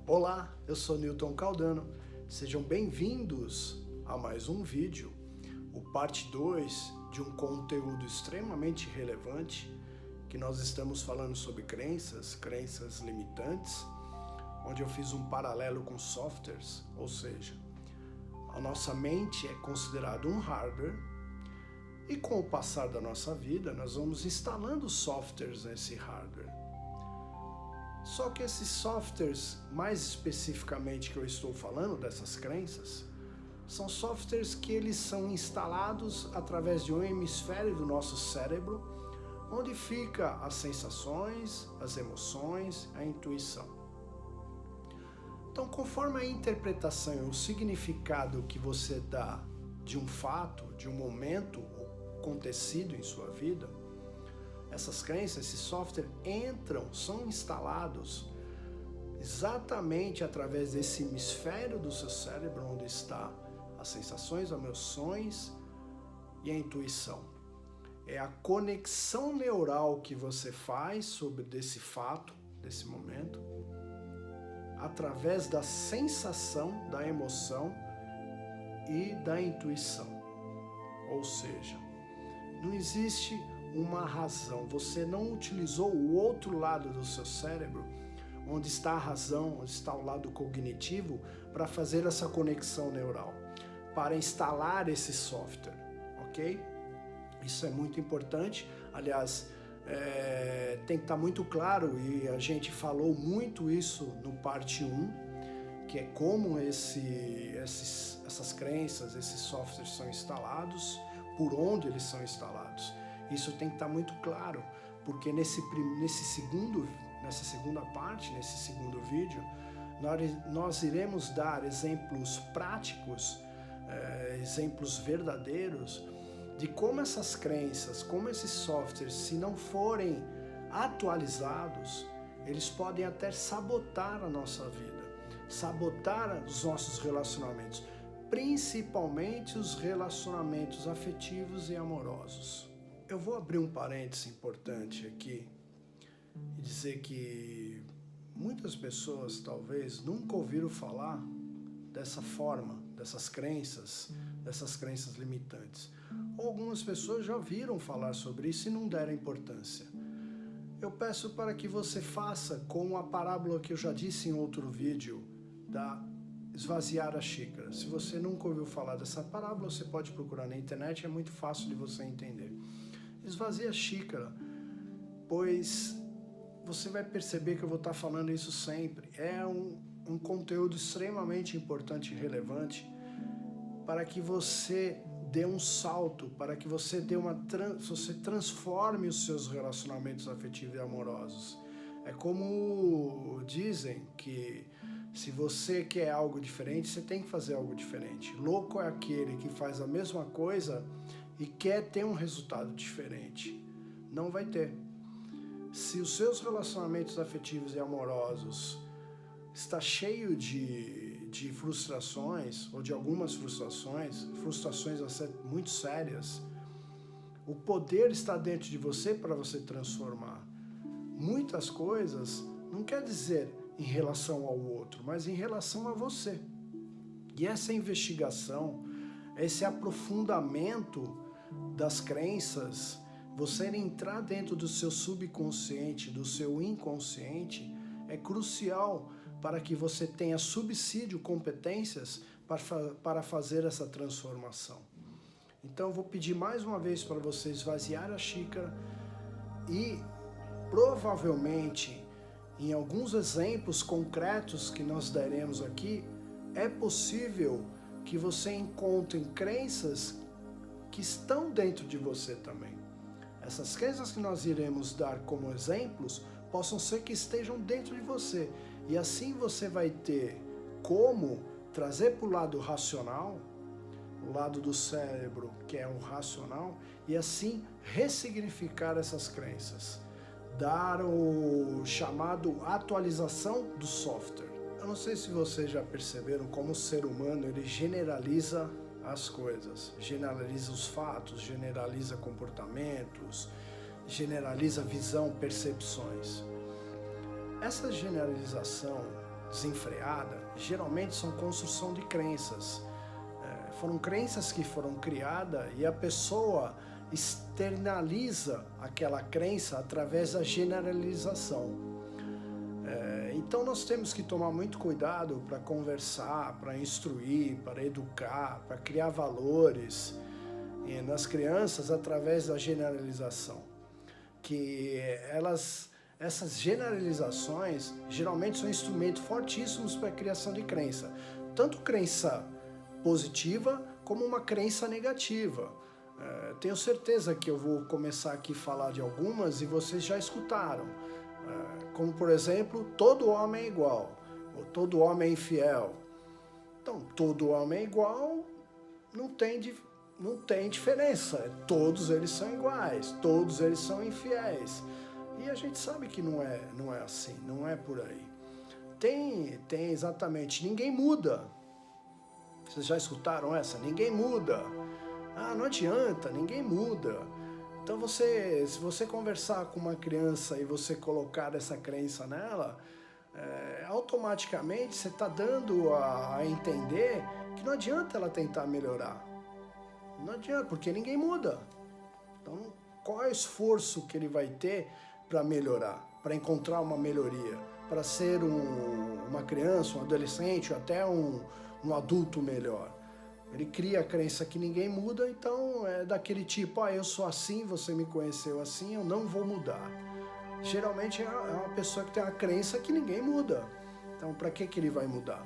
Olá, eu sou Newton Caldano, sejam bem-vindos a mais um vídeo, o parte 2 de um conteúdo extremamente relevante que nós estamos falando sobre crenças limitantes, onde eu fiz um paralelo com softwares, ou seja, a nossa mente é considerada um hardware e com o passar da nossa vida nós vamos instalando softwares nesse hardware. Só que esses softwares, mais especificamente que eu estou falando dessas crenças, são softwares que eles são instalados através de um hemisfério do nosso cérebro, onde fica as sensações, as emoções, a intuição. Então, conforme a interpretação e o significado que você dá de um fato, de um momento acontecido em sua vida, essas crenças, esse software são instalados exatamente através desse hemisfério do seu cérebro onde está as sensações, as emoções e a intuição. É a conexão neural que você faz sobre desse fato, desse momento, através da sensação, da emoção e da intuição. Ou seja, não existe uma razão, você não utilizou o outro lado do seu cérebro, onde está a razão, onde está o lado cognitivo, para fazer essa conexão neural, para instalar esse software, ok? Isso é muito importante, aliás, tem que estar muito claro, e a gente falou muito isso no parte 1, que é como essas crenças, esses softwares são instalados, por onde eles são instalados. Isso tem que estar muito claro, porque nessa segunda parte, nesse segundo vídeo, nós iremos dar exemplos práticos, exemplos verdadeiros, de como essas crenças, como esses softwares, se não forem atualizados, eles podem até sabotar a nossa vida, sabotar os nossos relacionamentos, principalmente os relacionamentos afetivos e amorosos. Eu vou abrir um parêntese importante aqui e dizer que muitas pessoas talvez nunca ouviram falar dessa forma, dessas crenças limitantes. Ou algumas pessoas já ouviram falar sobre isso e não deram importância. Eu peço para que você faça com a parábola que eu já disse em outro vídeo, da esvaziar a xícara. Se você nunca ouviu falar dessa parábola, você pode procurar na internet, é muito fácil de você entender. Esvazie a xícara, pois você vai perceber que eu vou estar falando isso sempre. É um conteúdo extremamente importante e relevante para que você dê um salto, para que você você transforme os seus relacionamentos afetivos e amorosos. É como dizem que se você quer algo diferente, você tem que fazer algo diferente. Louco é aquele que faz a mesma coisa e quer ter um resultado diferente. Não vai ter. Se os seus relacionamentos afetivos e amorosos está cheio de frustrações, ou de algumas frustrações muito sérias, o poder está dentro de você para você transformar. Muitas coisas não quer dizer em relação ao outro, mas em relação a você. E essa investigação, esse aprofundamento das crenças, você entrar dentro do seu subconsciente, do seu inconsciente, é crucial para que você tenha subsídio, competências para fazer essa transformação. Então eu vou pedir mais uma vez para você esvaziar a xícara e provavelmente em alguns exemplos concretos que nós daremos aqui, é possível que você encontre crenças que estão dentro de você também. Essas crenças que nós iremos dar como exemplos possam ser que estejam dentro de você. E assim você vai ter como trazer para o lado racional, o lado do cérebro que é o racional, e assim ressignificar essas crenças. Dar o chamado atualização do software. Eu não sei se vocês já perceberam como o ser humano ele generaliza as coisas, generaliza os fatos, generaliza comportamentos, generaliza visão, percepções. Essa generalização desenfreada, geralmente são construção de crenças. Foram crenças que foram criadas e a pessoa externaliza aquela crença através da generalização. Então nós temos que tomar muito cuidado para conversar, para instruir, para educar, para criar valores nas crianças através da generalização. Que essas generalizações geralmente são instrumentos fortíssimos para a criação de crença. Tanto crença positiva como uma crença negativa. Tenho certeza que eu vou começar aqui a falar de algumas e vocês já escutaram. Como, por exemplo, todo homem é igual, ou todo homem é infiel. Então, todo homem é igual, não tem diferença. Todos eles são iguais, todos eles são infiéis. E a gente sabe que não é assim, não é por aí. Tem exatamente, ninguém muda. Vocês já escutaram essa? Ninguém muda. Não adianta, ninguém muda. Então se você conversar com uma criança e você colocar essa crença nela, automaticamente você está dando a entender que não adianta ela tentar melhorar. Não adianta, porque ninguém muda. Então, qual é o esforço que ele vai ter para melhorar, para encontrar uma melhoria, para ser uma criança, um adolescente, ou até um adulto melhor? Ele cria a crença que ninguém muda, então é daquele tipo, eu sou assim, você me conheceu assim, eu não vou mudar. Geralmente é uma pessoa que tem a crença que ninguém muda. Então, para que ele vai mudar?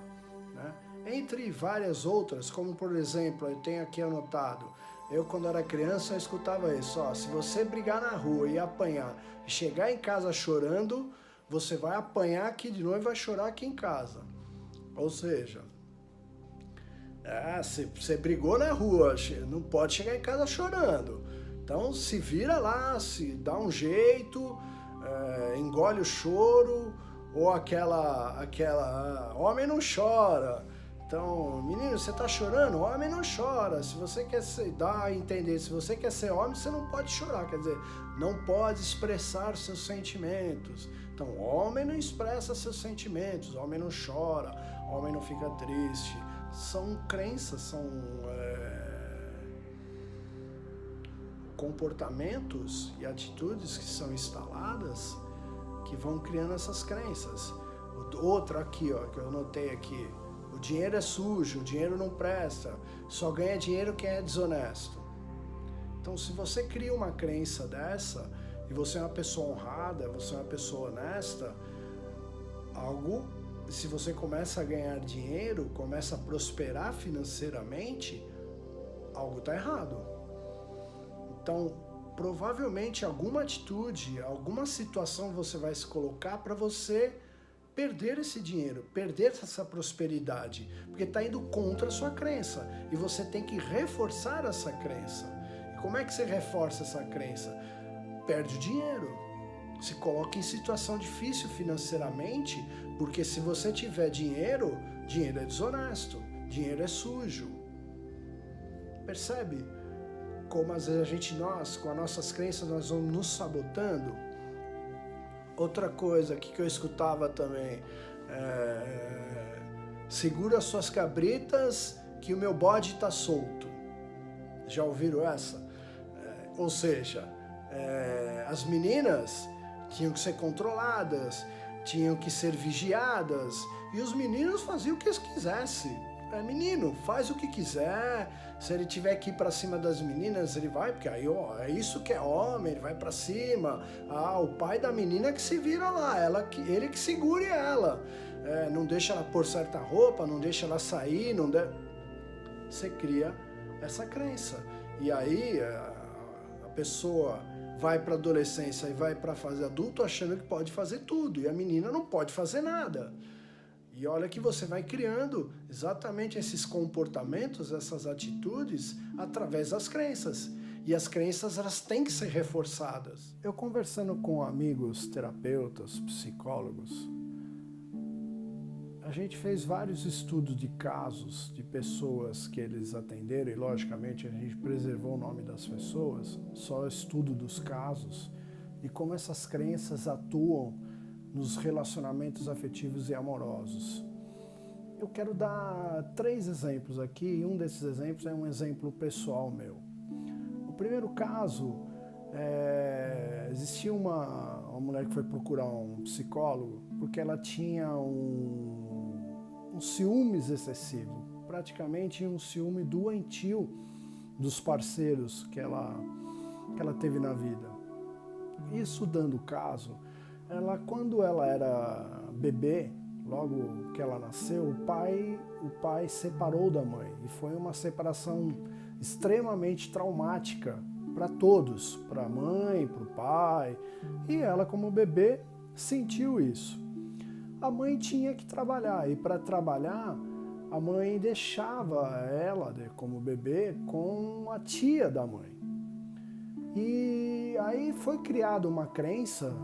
Né? Entre várias outras, como por exemplo, eu tenho aqui anotado, eu quando era criança eu escutava isso, se você brigar na rua e apanhar, e chegar em casa chorando, você vai apanhar aqui de novo e vai chorar aqui em casa. Ou seja, você brigou na rua, não pode chegar em casa chorando. Então se vira lá, se dá um jeito, engole o choro, ou aquela homem não chora. Então, menino, você tá chorando? Homem não chora. Se você quer dar a entender, se você quer ser homem, você não pode chorar. Quer dizer, não pode expressar seus sentimentos. Então, homem não expressa seus sentimentos, homem não chora, homem não fica triste. São crenças, são comportamentos e atitudes que são instaladas que vão criando essas crenças. Outra aqui, que eu anotei aqui. O dinheiro é sujo, o dinheiro não presta, só ganha dinheiro quem é desonesto. Então, se você cria uma crença dessa, e você é uma pessoa honrada, você é uma pessoa honesta, se você começa a ganhar dinheiro, começa a prosperar financeiramente, algo está errado. Então, provavelmente alguma atitude, alguma situação você vai se colocar para você perder esse dinheiro, perder essa prosperidade, porque está indo contra a sua crença e você tem que reforçar essa crença. E como é que você reforça essa crença? Perde o dinheiro, se coloca em situação difícil financeiramente, porque se você tiver dinheiro, dinheiro é desonesto, dinheiro é sujo. Percebe como às vezes nós, com as nossas crenças, nós vamos nos sabotando? Outra coisa que eu escutava também, segura suas cabritas que o meu bode está solto. Já ouviram essa? Ou seja, as meninas tinham que ser controladas, tinham que ser vigiadas, e os meninos faziam o que eles quisessem. Menino, faz o que quiser, se ele tiver que ir pra cima das meninas, ele vai, porque aí é isso que é homem, ele vai pra cima. O pai da menina que se vira lá, ele que segure ela, não deixa ela pôr certa roupa, não deixa ela sair, você cria essa crença. E aí a pessoa vai pra adolescência e vai pra fase adulto achando que pode fazer tudo, e a menina não pode fazer nada. E olha que você vai criando exatamente esses comportamentos, essas atitudes, através das crenças. E as crenças, elas têm que ser reforçadas. Eu conversando com amigos terapeutas, psicólogos, a gente fez vários estudos de casos de pessoas que eles atenderam, e logicamente a gente preservou o nome das pessoas, só estudo dos casos, e como essas crenças atuam nos relacionamentos afetivos e amorosos. Eu quero dar 3 exemplos aqui, e um desses exemplos é um exemplo pessoal meu. O primeiro caso, existia uma mulher que foi procurar um psicólogo porque ela tinha um ciúmes excessivo, praticamente um ciúme doentio dos parceiros que ela teve na vida. Isso dando caso, quando ela era bebê, logo que ela nasceu, o pai separou da mãe e foi uma separação extremamente traumática para todos, para a mãe, para o pai, e ela como bebê sentiu isso. A mãe tinha que trabalhar e para trabalhar a mãe deixava ela como bebê com a tia da mãe. E aí foi criada uma crença,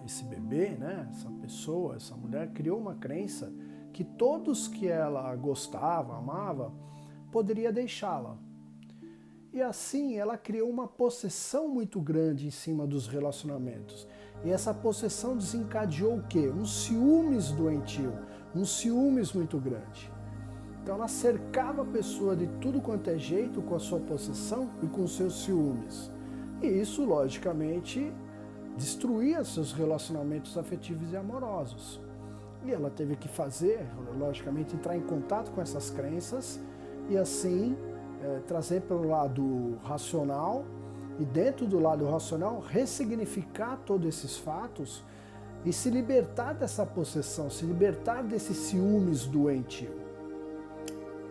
esse bebê, né, essa pessoa, essa mulher criou uma crença que todos que ela gostava, amava, poderia deixá-la. E assim ela criou uma possessão muito grande em cima dos relacionamentos. E essa possessão desencadeou o quê? Um ciúmes doentio, um ciúmes muito grande. Então ela cercava a pessoa de tudo quanto é jeito com a sua possessão e com os seus ciúmes. E isso, logicamente, destruía seus relacionamentos afetivos e amorosos. E ela teve que fazer, logicamente, entrar em contato com essas crenças e assim trazer para o lado racional e dentro do lado racional ressignificar todos esses fatos e se libertar dessa possessão, se libertar desses ciúmes doentio.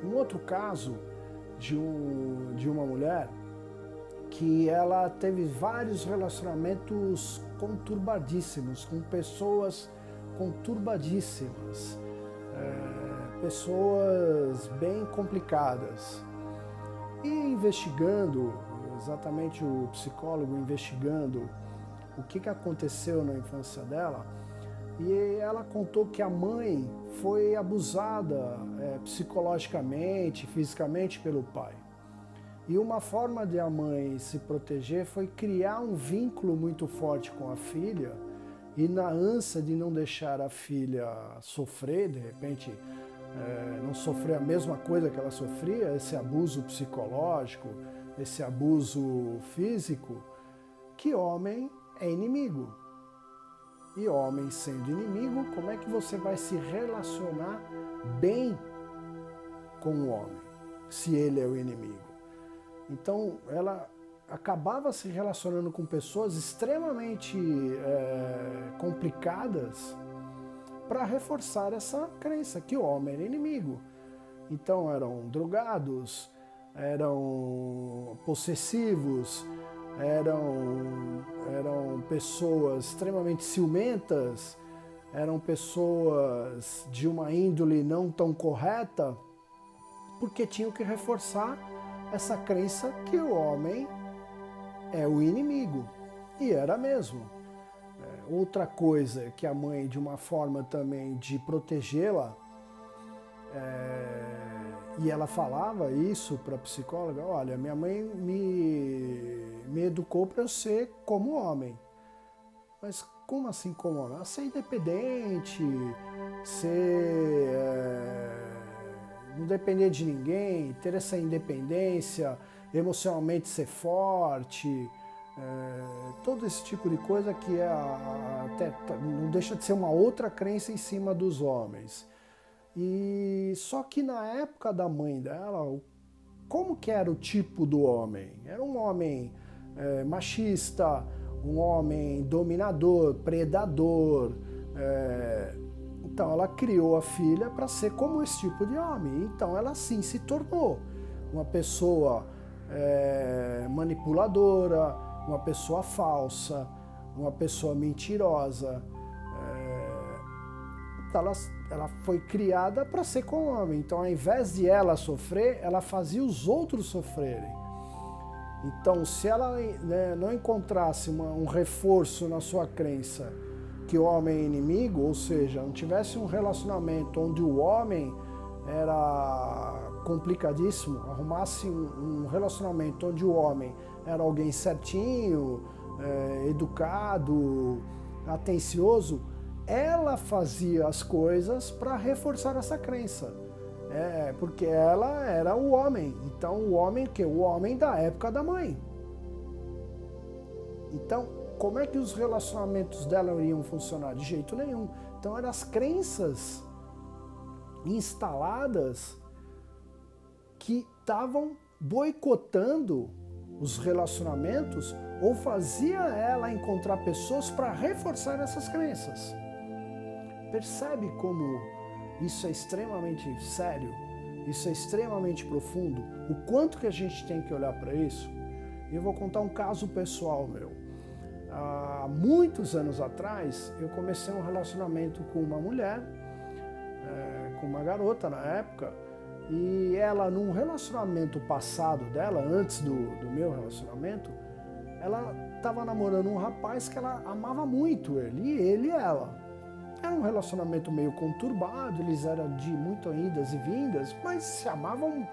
Um outro caso de uma mulher que ela teve vários relacionamentos conturbadíssimos, com pessoas conturbadíssimas, pessoas bem complicadas. E investigando, exatamente o psicólogo investigando o que aconteceu na infância dela, e ela contou que a mãe foi abusada psicologicamente, fisicamente pelo pai. E uma forma de a mãe se proteger foi criar um vínculo muito forte com a filha e na ânsia de não deixar a filha sofrer, de repente não sofrer a mesma coisa que ela sofria, esse abuso psicológico, esse abuso físico, que homem é inimigo. E homem sendo inimigo, como é que você vai se relacionar bem com o homem, se ele é o inimigo? Então, ela acabava se relacionando com pessoas extremamente complicadas para reforçar essa crença que o homem era inimigo. Então, eram drogados, eram possessivos, eram pessoas extremamente ciumentas, eram pessoas de uma índole não tão correta, porque tinham que reforçar essa crença que o homem é o inimigo. E era mesmo. Outra coisa que a mãe, de uma forma também de protegê-la, e ela falava isso para a psicóloga: olha, minha mãe me educou para eu ser como homem. Mas como assim como homem? Ser independente, não depender de ninguém, ter essa independência, emocionalmente ser forte, todo esse tipo de coisa que até não deixa de ser uma outra crença em cima dos homens. E só que na época da mãe dela, como que era o tipo do homem? Era um homem machista, um homem dominador, predador. Então ela criou a filha para ser como esse tipo de homem. Então ela assim se tornou uma pessoa manipuladora, uma pessoa falsa, uma pessoa mentirosa. Então ela foi criada para ser como homem. Então, ao invés de ela sofrer, ela fazia os outros sofrerem. Então, se ela não encontrasse um reforço na sua crença que o homem é inimigo, ou seja, não tivesse um relacionamento onde o homem era complicadíssimo, arrumasse um relacionamento onde o homem era alguém certinho, educado, atencioso, ela fazia as coisas para reforçar essa crença. Porque ela era o homem. Então o homem que? O homem da época da mãe. Então, como é que os relacionamentos dela iriam funcionar? De jeito nenhum. Então eram as crenças instaladas que estavam boicotando os relacionamentos ou fazia ela encontrar pessoas para reforçar essas crenças. Percebe como isso é extremamente sério? Isso é extremamente profundo? O quanto que a gente tem que olhar para isso? E eu vou contar um caso pessoal meu. Há muitos anos atrás, eu comecei um relacionamento com uma mulher, com uma garota na época, e ela, num relacionamento passado dela, antes do meu relacionamento, ela estava namorando um rapaz que ela amava muito ele, e ele e ela. Era um relacionamento meio conturbado, eles eram de muitas idas e vindas, mas se amavam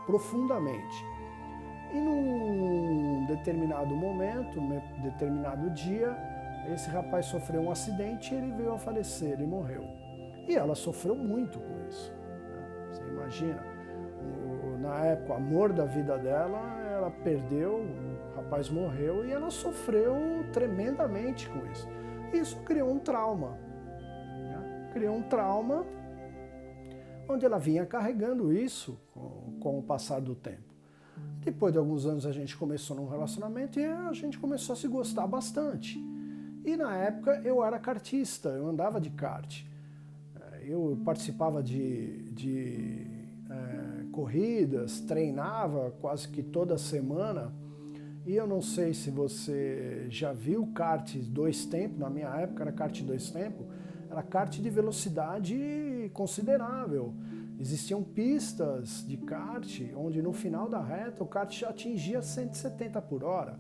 profundamente. E num determinado momento, num determinado dia, esse rapaz sofreu um acidente e ele veio a falecer, ele morreu. E ela sofreu muito com isso. Você imagina, na época, o amor da vida dela, ela perdeu, o rapaz morreu e ela sofreu tremendamente com isso. Isso criou um trauma. Criou um trauma onde ela vinha carregando isso com o passar do tempo. Depois de alguns anos a gente começou num relacionamento e a gente começou a se gostar bastante. E na época eu era kartista, eu andava de kart. Eu participava de corridas, treinava quase que toda semana. E eu não sei se você já viu kart 2 tempos, na minha época era kart 2 tempos, era kart de velocidade considerável. Existiam pistas de kart onde no final da reta o kart já atingia 170 por hora.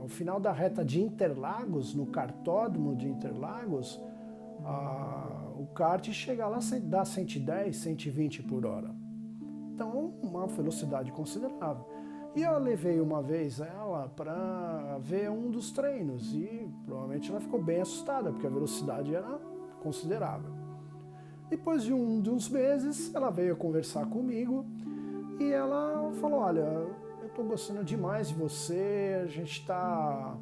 O final da reta de Interlagos, no kartódromo de Interlagos, o kart chega lá a dar 110, 120 por hora. Então, uma velocidade considerável. E eu levei uma vez ela para ver um dos treinos e provavelmente ela ficou bem assustada, porque a velocidade era considerável. Depois de uns meses, ela veio conversar comigo e ela falou, olha, eu estou gostando demais de você, a gente está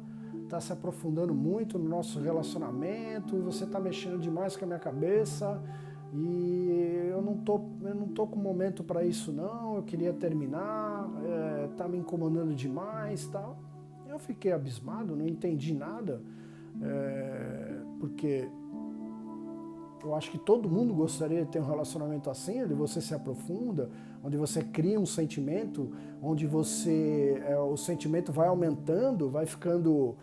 se aprofundando muito no nosso relacionamento, você está mexendo demais com a minha cabeça e eu não tô com momento para isso não, eu queria terminar, tá me incomodando demais, tal. Eu fiquei abismado, não entendi nada, porque eu acho que todo mundo gostaria de ter um relacionamento assim, onde você se aprofunda, onde você cria um sentimento, onde o sentimento vai aumentando, vai ficando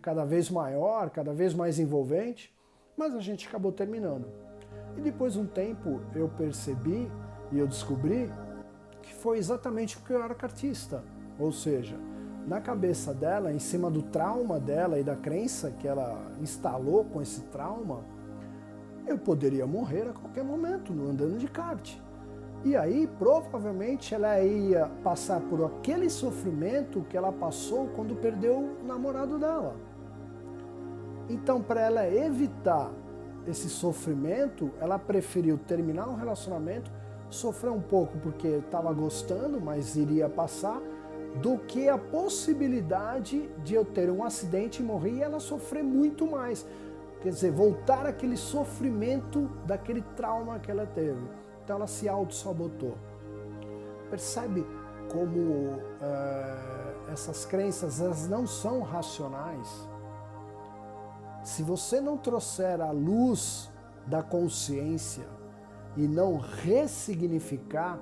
cada vez maior, cada vez mais envolvente, mas a gente acabou terminando. E depois de um tempo eu percebi e eu descobri que foi exatamente porque eu era kartista, ou seja, na cabeça dela, em cima do trauma dela e da crença que ela instalou com esse trauma, eu poderia morrer a qualquer momento andando de kart. E aí, provavelmente, ela ia passar por aquele sofrimento que ela passou quando perdeu o namorado dela. Então, para ela evitar esse sofrimento, ela preferiu terminar um relacionamento, sofrer um pouco porque estava gostando, mas iria passar, do que a possibilidade de eu ter um acidente e morrer e ela sofrer muito mais. Quer dizer, voltar àquele sofrimento daquele trauma que ela teve. Então ela se auto-sabotou. Percebe como essas crenças elas não são racionais? Se você não trouxer a luz da consciência e não ressignificar,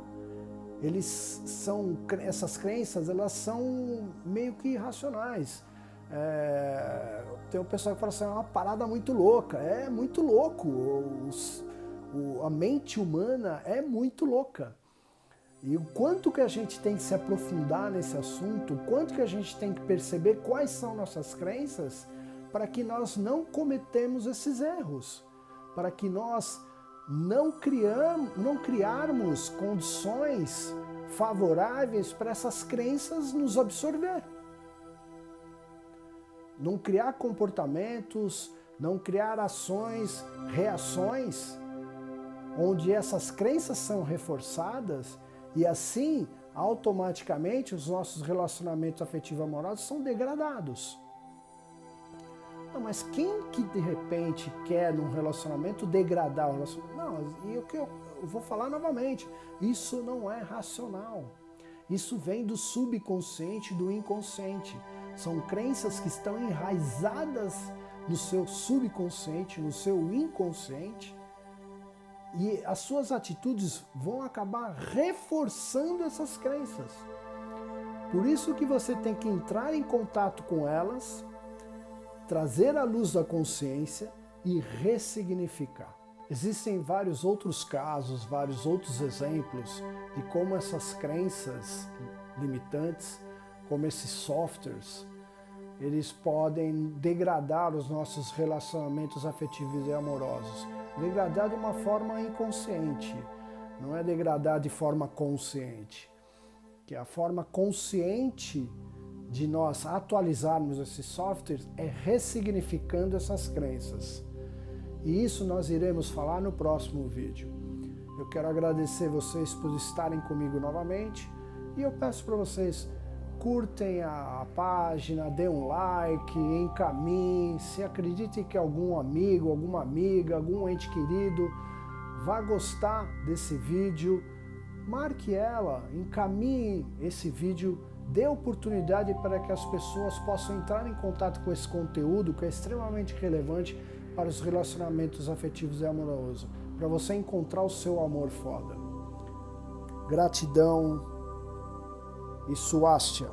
essas crenças elas são meio que irracionais. Tem um pessoal que fala assim, é uma parada muito louca. É muito louco. A mente humana é muito louca. E o quanto que a gente tem que se aprofundar nesse assunto, o quanto que a gente tem que perceber quais são nossas crenças para que nós não cometemos esses erros, para que nós não criarmos condições favoráveis para essas crenças nos absorver. não criar comportamentos, não criar ações, reações, onde essas crenças são reforçadas e assim, automaticamente, os nossos relacionamentos afetivos amorosos são degradados. Não, mas quem que de repente quer num relacionamento degradar o relacionamento? Não, e o que eu vou falar novamente, isso não é racional. Isso vem do subconsciente e do inconsciente. São crenças que estão enraizadas no seu subconsciente, no seu inconsciente, e as suas atitudes vão acabar reforçando essas crenças. Por isso que você tem que entrar em contato com elas, trazer à luz da consciência e ressignificar. Existem vários outros casos, vários outros exemplos de como essas crenças limitantes, como esses softwares, eles podem degradar os nossos relacionamentos afetivos e amorosos. Degradar de uma forma inconsciente, não é degradar de forma consciente. Que a forma consciente de nós atualizarmos esses softwares é ressignificando essas crenças. E isso nós iremos falar no próximo vídeo. Eu quero agradecer vocês por estarem comigo novamente e eu peço para vocês curtem a página, dê um like, encaminhem, se acreditem que algum amigo, alguma amiga, algum ente querido vai gostar desse vídeo, marque ela, encaminhe esse vídeo, dê oportunidade para que as pessoas possam entrar em contato com esse conteúdo que é extremamente relevante para os relacionamentos afetivos e amorosos, para você encontrar o seu amor foda. Gratidão e Swastika.